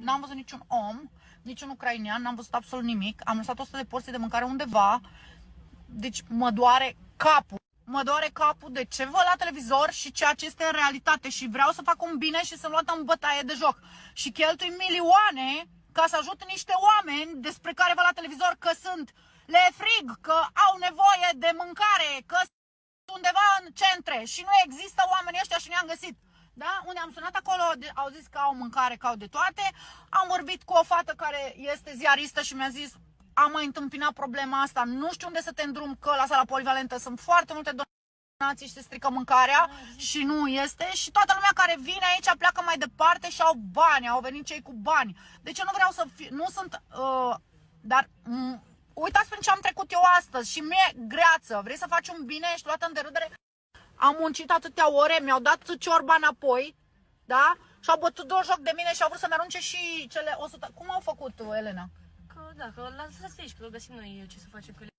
N-am văzut niciun om, niciun ucrainean, n-am văzut absolut nimic. Am lăsat 100 de porții de mâncare undeva. Deci mă doare capul. Mă doare capul de ce văd la televizor și ceea ce este în realitate. Și vreau să fac un bine și să-mi luată în bătaie de joc. Și cheltui milioane ca să ajut niște oameni despre care văd la televizor că le e frig, că au nevoie de mâncare, că sunt undeva în centre și nu există oamenii ăștia și ne-am găsit. Da? Unde am sunat acolo, au zis că au mâncare, că au de toate. Am vorbit cu o fată care este ziaristă și mi-a zis: am mai întâmpinat problema asta, nu știu unde să te îndrum, că la sala polivalentă sunt foarte multe donații și se strică mâncarea și nu este. Și toată lumea care vine aici pleacă mai departe și au bani, au venit cei cu bani. Deci eu nu vreau să fiu, nu sunt, dar uitați prin ce am trecut eu astăzi și mi-e greață. Vrei să faci un bine, ești luată în derâdere? Am muncit atâtea ore, mi-au dat ciorba înapoi, da? Și au bătut două joc de mine și au vrut să-mi arunce și cele 100. Cum au făcut, Elena? Că da, că l-am lăsat aici, că găsim noi ce să facem cu ele.